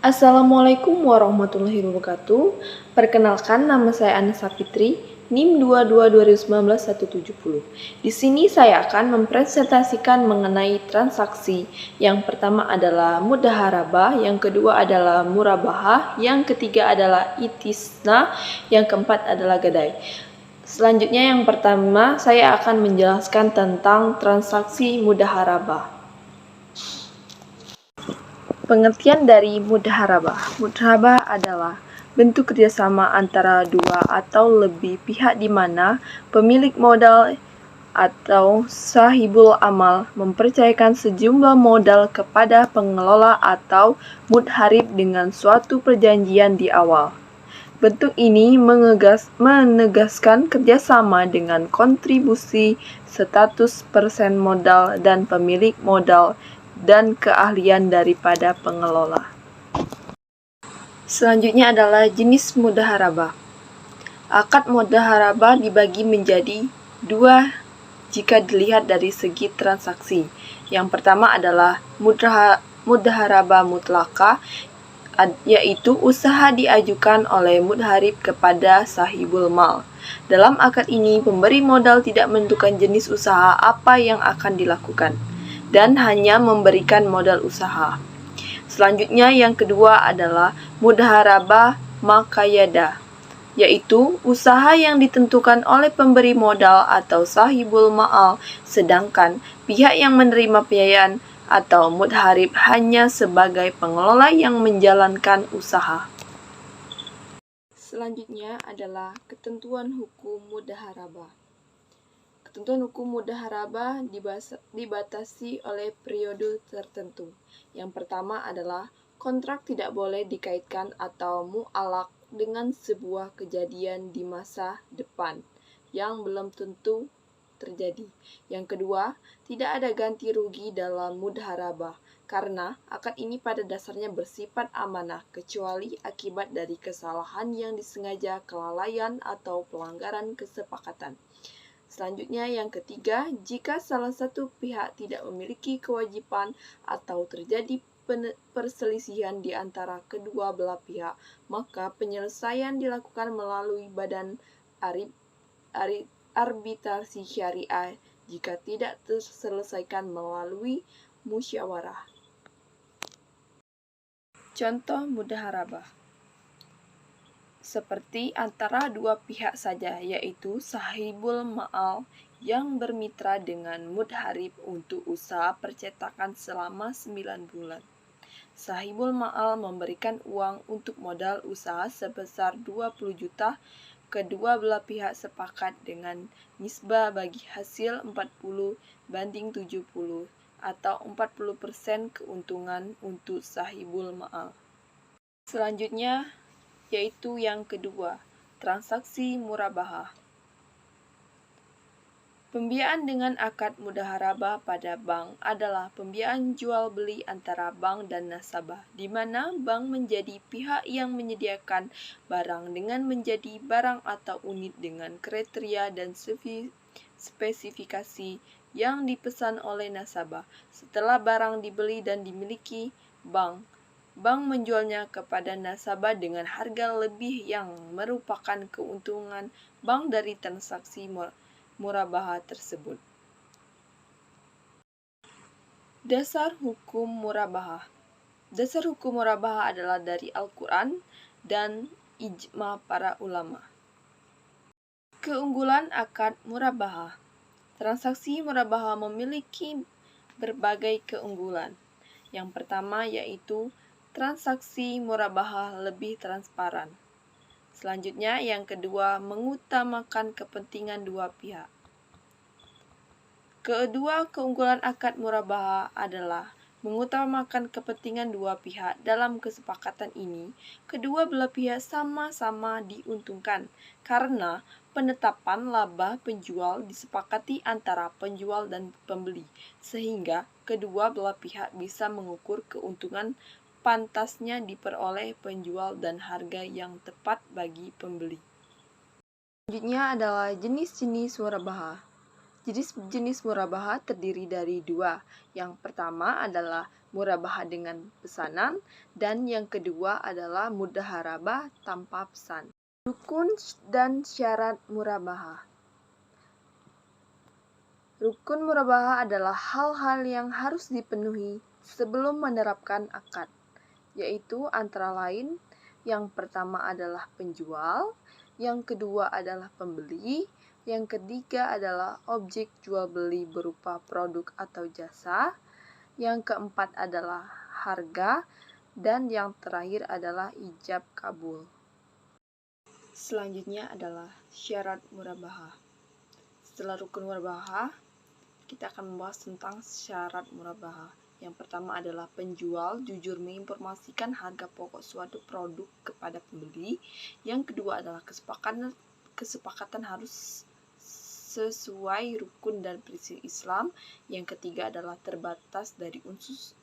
Assalamualaikum warahmatullahi wabarakatuh. Perkenalkan, nama saya Anissa Fitri, NIM 22 2019 170. Di sini saya akan mempresentasikan mengenai transaksi. Yang pertama adalah mudaharabah, yang kedua adalah murabahah, yang ketiga adalah itisna, yang keempat adalah gadai. Selanjutnya yang pertama saya akan menjelaskan tentang transaksi mudaharabah. Pengertian dari mudaharabah. Mudaharabah adalah bentuk kerjasama antara dua atau lebih pihak di mana pemilik modal atau sahibul amal mempercayakan sejumlah modal kepada pengelola atau mudharib dengan suatu perjanjian di awal. Bentuk ini menegaskan kerjasama dengan kontribusi 100% modal dan pemilik modal dan keahlian daripada pengelola. Selanjutnya adalah jenis mudaharabah. Akad mudaharabah dibagi menjadi dua jika dilihat dari segi transaksi. Yang pertama adalah mudaharabah mutlaka, yaitu usaha diajukan oleh mudharib kepada sahibul mal. Dalam akad ini, pemberi modal tidak menentukan jenis usaha apa yang akan dilakukan dan hanya memberikan modal usaha. Selanjutnya yang kedua adalah mudaharabah maqayyada, yaitu usaha yang ditentukan oleh pemberi modal atau sahibul ma'al, sedangkan pihak yang menerima pembiayaan atau mudharib hanya sebagai pengelola yang menjalankan usaha. Selanjutnya adalah ketentuan hukum mudaharabah. Ketentuan hukum mudaharabah dibatasi oleh periode tertentu. Yang pertama adalah kontrak tidak boleh dikaitkan atau mu'alaq dengan sebuah kejadian di masa depan yang belum tentu terjadi. Yang kedua, tidak ada ganti rugi dalam mudaharabah karena akad ini pada dasarnya bersifat amanah kecuali akibat dari kesalahan yang disengaja, kelalaian, atau pelanggaran kesepakatan. Selanjutnya yang ketiga, jika salah satu pihak tidak memiliki kewajiban atau terjadi perselisihan di antara kedua belah pihak, maka penyelesaian dilakukan melalui badan arbitrasi syariah jika tidak terselesaikan melalui musyawarah. Contoh mudaharabah seperti antara dua pihak saja, yaitu sahibul ma'al yang bermitra dengan mudharib untuk usaha percetakan selama 9 bulan. Sahibul ma'al memberikan uang untuk modal usaha sebesar 20 juta, kedua belah pihak sepakat dengan nisbah bagi hasil 40/70 atau 40% keuntungan untuk sahibul ma'al. Selanjutnya yaitu yang kedua, transaksi murabahah. Pembiayaan dengan akad mudaharabah pada bank adalah pembiayaan jual beli antara bank dan nasabah, di mana bank menjadi pihak yang menyediakan barang dengan menjadi barang atau unit dengan kriteria dan spesifikasi yang dipesan oleh nasabah. Setelah barang dibeli dan dimiliki bank menjualnya kepada nasabah dengan harga lebih yang merupakan keuntungan bank dari transaksi murabahah tersebut. Dasar hukum murabahah. Dasar hukum murabahah adalah dari Al-Quran dan ijma para ulama. Keunggulan akad murabahah. Transaksi murabahah memiliki berbagai keunggulan. Yang pertama yaitu transaksi murabahah lebih transparan. Selanjutnya, yang kedua, mengutamakan kepentingan dua pihak. Kedua, keunggulan akad murabahah adalah mengutamakan kepentingan dua pihak. Dalam kesepakatan ini, kedua belah pihak sama-sama diuntungkan karena penetapan laba penjual disepakati antara penjual dan pembeli, sehingga kedua belah pihak bisa mengukur keuntungan pantasnya diperoleh penjual dan harga yang tepat bagi pembeli. Selanjutnya adalah jenis-jenis murabahah. Jenis murabaha terdiri dari dua. Yang pertama adalah murabaha dengan pesanan, dan yang kedua adalah mudaharabah tanpa pesan. Rukun dan syarat murabaha. Rukun murabaha adalah hal-hal yang harus dipenuhi sebelum menerapkan akad, yaitu antara lain yang pertama adalah penjual, yang kedua adalah pembeli, yang ketiga adalah objek jual beli berupa produk atau jasa, yang keempat adalah harga, dan yang terakhir adalah ijab kabul. Selanjutnya adalah syarat murabaha. Setelah rukun murabaha, kita akan membahas tentang syarat murabaha. Yang pertama adalah penjual jujur menginformasikan harga pokok suatu produk kepada pembeli. Yang kedua adalah kesepakatan harus sesuai rukun dan prinsip Islam. Yang ketiga adalah terbatas dari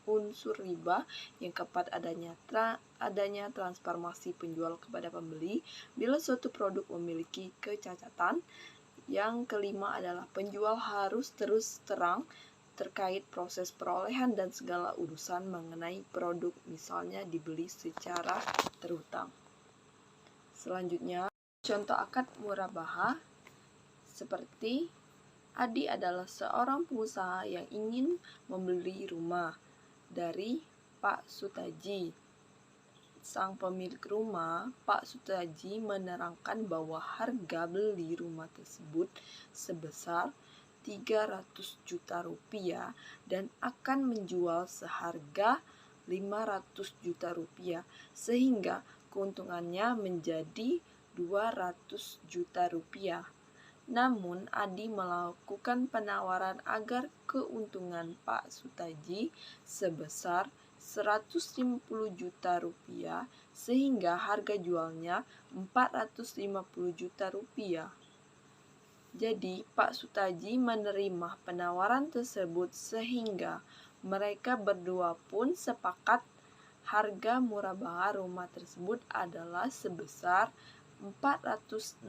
unsur riba. Yang keempat adanya transformasi penjual kepada pembeli bila suatu produk memiliki kecacatan. Yang kelima adalah penjual harus terus terang terkait proses perolehan dan segala urusan mengenai produk, misalnya dibeli secara terhutang. Selanjutnya, contoh akad murabaha seperti Adi adalah seorang pengusaha yang ingin membeli rumah dari Pak Sutaji. Sang pemilik rumah, Pak Sutaji, menerangkan bahwa harga beli rumah tersebut sebesar 300 juta rupiah dan akan menjual seharga 500 juta rupiah, sehingga keuntungannya menjadi 200 juta rupiah. Namun, Adi melakukan penawaran agar keuntungan Pak Sutaji sebesar 150 juta rupiah, sehingga harga jualnya 450 juta rupiah. Jadi, Pak Sutaji menerima penawaran tersebut sehingga mereka berdua pun sepakat harga murabaha rumah tersebut adalah sebesar 460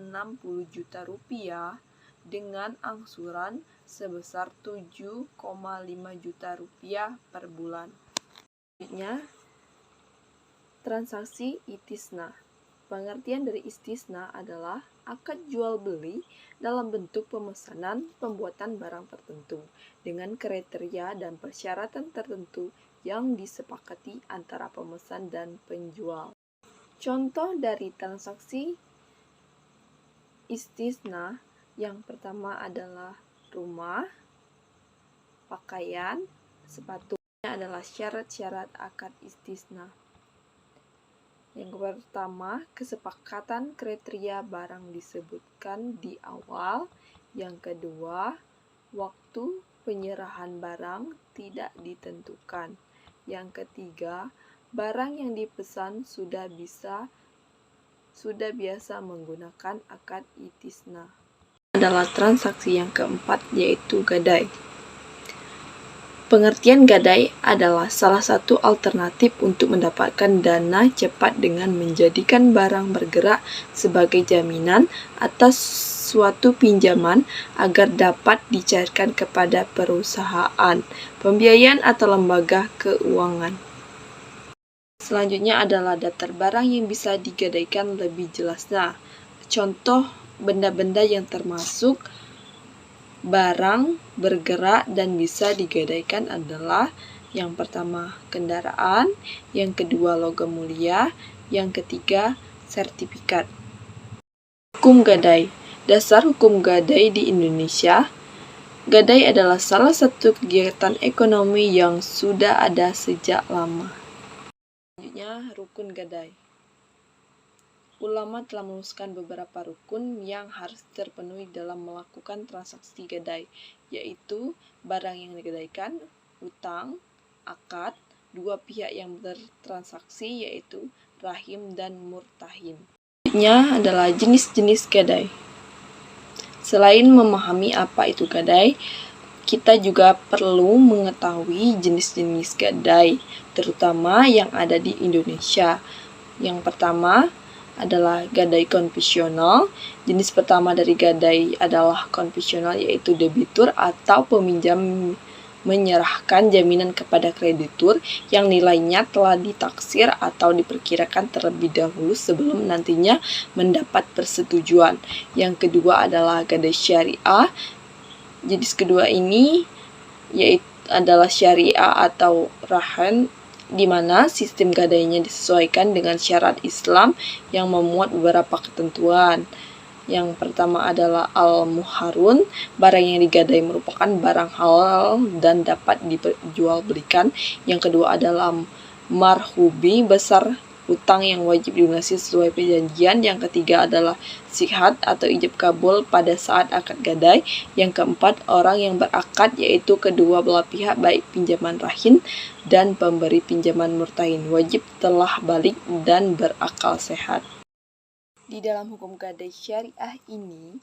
juta rupiah dengan angsuran sebesar 7,5 juta rupiah per bulan. Selanjutnya, transaksi istisna. Pengertian dari istisna adalah akad jual beli dalam bentuk pemesanan pembuatan barang tertentu dengan kriteria dan persyaratan tertentu yang disepakati antara pemesan dan penjual. Contoh dari transaksi istisna yang pertama adalah rumah, pakaian, sepatu. Adalah syarat-syarat akad istisna. Yang pertama, kesepakatan kriteria barang disebutkan di awal. Yang kedua, waktu penyerahan barang tidak ditentukan. Yang ketiga, barang yang dipesan sudah biasa menggunakan akad istisna. Adalah transaksi yang keempat, yaitu gadai. Pengertian gadai adalah salah satu alternatif untuk mendapatkan dana cepat dengan menjadikan barang bergerak sebagai jaminan atas suatu pinjaman agar dapat dicairkan kepada perusahaan, pembiayaan atau lembaga keuangan. Selanjutnya adalah daftar barang yang bisa digadaikan lebih jelasnya. Contoh benda-benda yang termasuk barang bergerak dan bisa digadaikan adalah yang pertama kendaraan, yang kedua logam mulia, yang ketiga sertifikat. Hukum gadai. Dasar hukum gadai di Indonesia. Gadai adalah salah satu kegiatan ekonomi yang sudah ada sejak lama. Selanjutnya, rukun gadai. Ulama telah merumuskan beberapa rukun yang harus terpenuhi dalam melakukan transaksi gadai, yaitu barang yang digadaikan, utang, akad, dua pihak yang bertransaksi yaitu rahim dan murtahim. Selanjutnya adalah jenis-jenis gadai. Selain memahami apa itu gadai, kita juga perlu mengetahui jenis-jenis gadai, terutama yang ada di Indonesia. Yang pertama adalah gadai konvensional. Jenis pertama dari gadai adalah konvensional, yaitu debitur atau peminjam menyerahkan jaminan kepada kreditur yang nilainya telah ditaksir atau diperkirakan terlebih dahulu sebelum nantinya mendapat persetujuan. Yang kedua adalah gadai syariah. Jenis kedua ini yaitu adalah syariah atau rahan, di mana sistem gadainya disesuaikan dengan syariat Islam yang memuat beberapa ketentuan. Yang pertama adalah al-muharun, barang yang digadai merupakan barang halal dan dapat diperjualbelikan. Yang kedua adalah marhubi, besar utang yang wajib dilunasi sesuai perjanjian. Yang ketiga adalah sihat atau ijab kabul pada saat akad gadai. Yang keempat, orang yang berakad, yaitu kedua belah pihak baik pinjaman rahin dan pemberi pinjaman murtahin, wajib telah balik dan berakal sehat. Di dalam hukum gadai syariah ini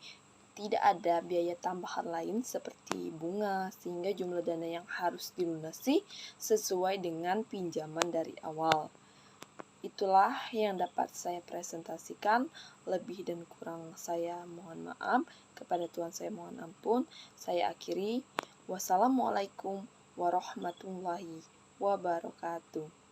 tidak ada biaya tambahan lain seperti bunga, sehingga jumlah dana yang harus dilunasi sesuai dengan pinjaman dari awal. Itulah yang dapat saya presentasikan. Lebih dan kurang saya mohon maaf. Kepada Tuhan saya mohon ampun. Saya akhiri. Wassalamualaikum warahmatullahi wabarakatuh.